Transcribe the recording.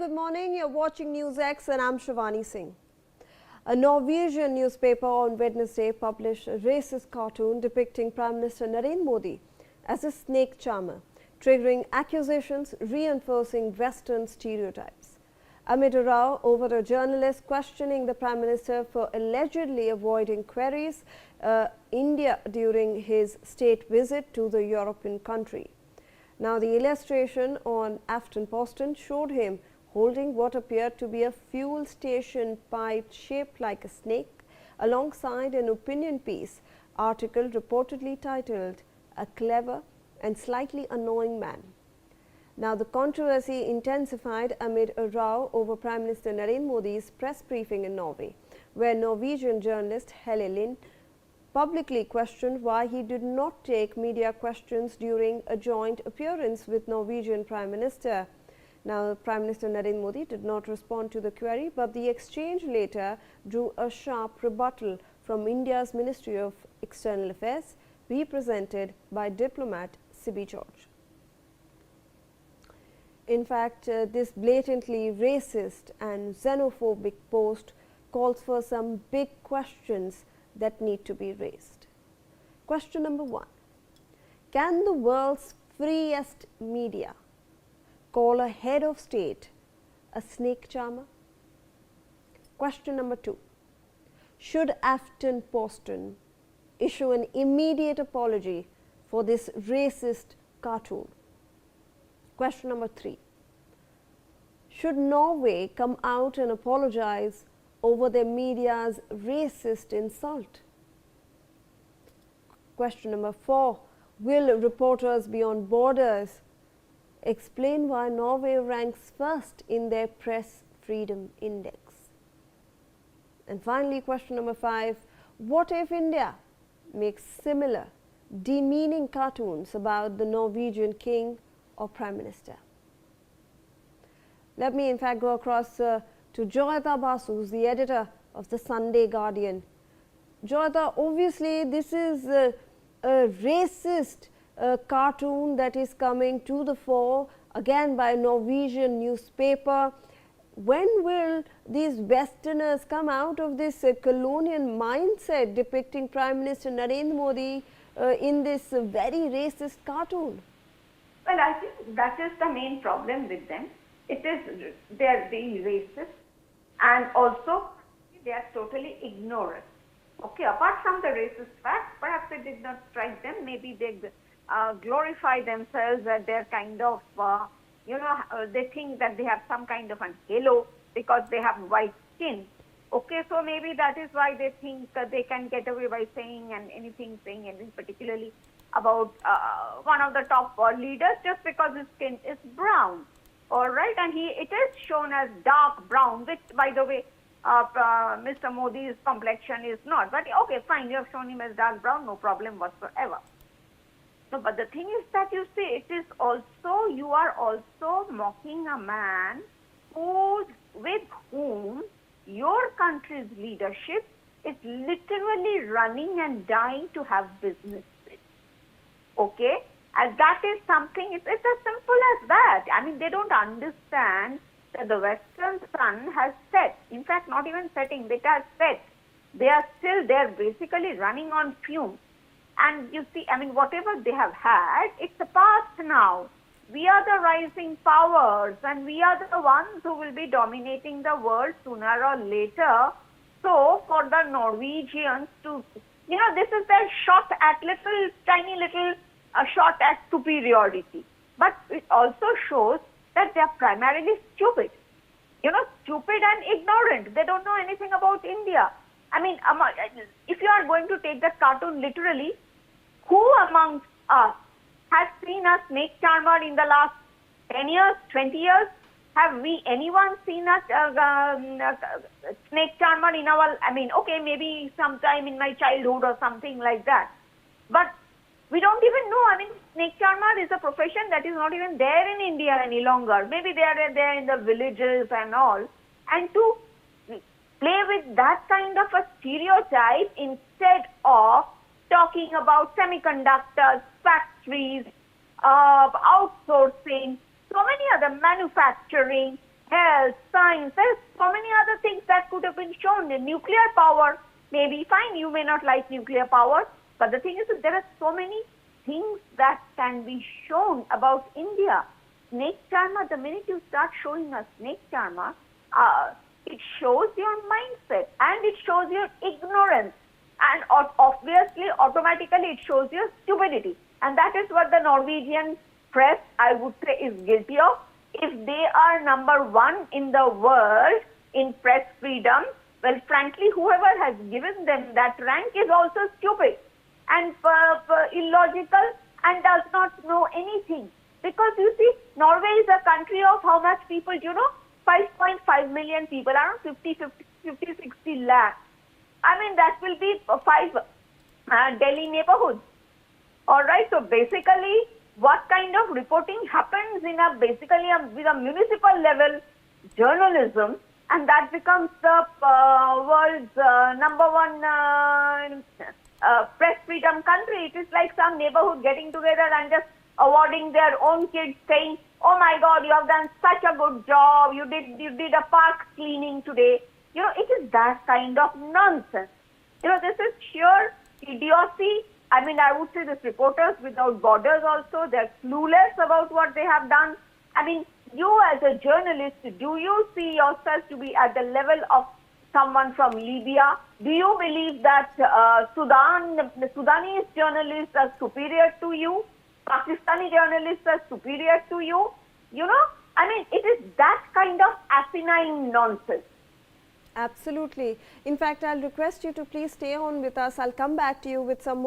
good morning. You're watching NewsX and I'm Shivani Singh. A Norwegian newspaper on Wednesday published a racist cartoon depicting Prime Minister Narendra Modi as a snake charmer, triggering accusations reinforcing Western stereotypes. Amid a row over a journalist questioning the Prime Minister for allegedly avoiding queries India during his state visit to the European country. Now, the illustration on Aftenposten showed him holding what appeared to be a fuel station pipe shaped like a snake alongside an opinion piece article reportedly titled "A Clever and Slightly Annoying Man." Now, the controversy intensified amid a row over Prime Minister Narendra Modi's press briefing in Norway, where Norwegian journalist Helle Lind publicly questioned why he did not take media questions during a joint appearance with Norwegian Prime Minister. Now, Prime Minister Narendra Modi did not respond to the query, but the exchange later drew a sharp rebuttal from India's Ministry of External Affairs, represented by diplomat Sibi George. In fact, this blatantly racist and xenophobic post calls for some big questions that need to be raised. Question number 1. Can the world's freest media call a head of state a snake charmer? Question number 2. Should Aftenposten issue an immediate apology for this racist cartoon? Question number 3. Should Norway come out and apologize over their media's racist insult? Question number 4. Will Reporters Beyond Borders explain why Norway ranks first in their Press Freedom Index? And finally, question number 5. What if India makes similar demeaning cartoons about the Norwegian king or Prime Minister? Let me in fact go across to Joyata Basu, who's the editor of the Sunday Guardian. Joyata, obviously this is a racist cartoon that is coming to the fore, again by a Norwegian newspaper. When will these Westerners come out of this colonial mindset depicting Prime Minister Narendra Modi in this very racist cartoon? Well, I think that is the main problem with them. It is they are being racist, and also they are totally ignorant. Okay, apart from the racist facts, perhaps it did not strike them. Maybe they glorify themselves as they're kind of, they think that they have some kind of an halo because they have white skin. Okay, so maybe that is why they think they can get away by saying anything particularly about one of the top leaders just because his skin is brown. All right, and it is shown as dark brown, which, by the way, Mr. Modi's complexion is not. But okay, fine, you have shown him as dark brown, no problem whatsoever. So, but the thing is that you see, it is also, you are also mocking a man with whom your country's leadership is literally running and dying to have business with. Okay? And that is something, it's as simple as that. I mean, they don't understand that the Western sun has set. In fact, not even setting, it has set. They are still there, basically running on fumes. And you see, I mean, whatever they have had, it's the past now. We are the rising powers, and we are the ones who will be dominating the world sooner or later. So, for the Norwegians to, this is their shot at tiny little shot at superiority. But it also shows that they are primarily stupid. Stupid and ignorant. They don't know anything about India. I mean, if you are going to take that cartoon literally, who amongst us has seen a snake charmer in the last 10 years, 20 years? Have we, anyone seen a snake charmer in our, okay, maybe sometime in my childhood or something like that. But we don't even know. Snake charmer is a profession that is not even there in India any longer. Maybe they are there in the villages and all. And to play with that kind of a stereotype instead of talking about semiconductors, factories, outsourcing, so many other manufacturing, health, science. There's so many other things that could have been shown. The nuclear power, maybe fine, you may not like nuclear power, but the thing is that there are so many things that can be shown about India. Snake charmer, the minute you start showing a snake charmer, it shows your mindset and it shows your ignorance, and obviously automatically it shows your stupidity, and that is what the Norwegian press, I would say, is guilty of. If they are number one in the world in press freedom, well, frankly, whoever has given them that rank is also stupid and illogical and does not know anything. Because you see, Norway is a country of how much people, 5.5 million people, around 50, 60 lakhs. I mean, that will be 5 Delhi neighborhoods. All right, so basically, what kind of reporting happens in with a municipal level journalism, and that becomes the world's number one press freedom country. It is like some neighborhood getting together and just awarding their own kids, saying, "Oh my God, you have done such a good job. You did a park cleaning today." It is that kind of nonsense. This is sheer idiocy. I mean, I would say this Reporters Without Borders also, they're clueless about what they have done. I mean, you as a journalist, do you see yourself to be at the level of someone from Libya? Do you believe that the Sudanese journalists are superior to you? Pakistani journalists are superior to you? I mean, it is that kind of asinine nonsense. Absolutely. In fact, I'll request you to please stay on with us. I'll come back to you with some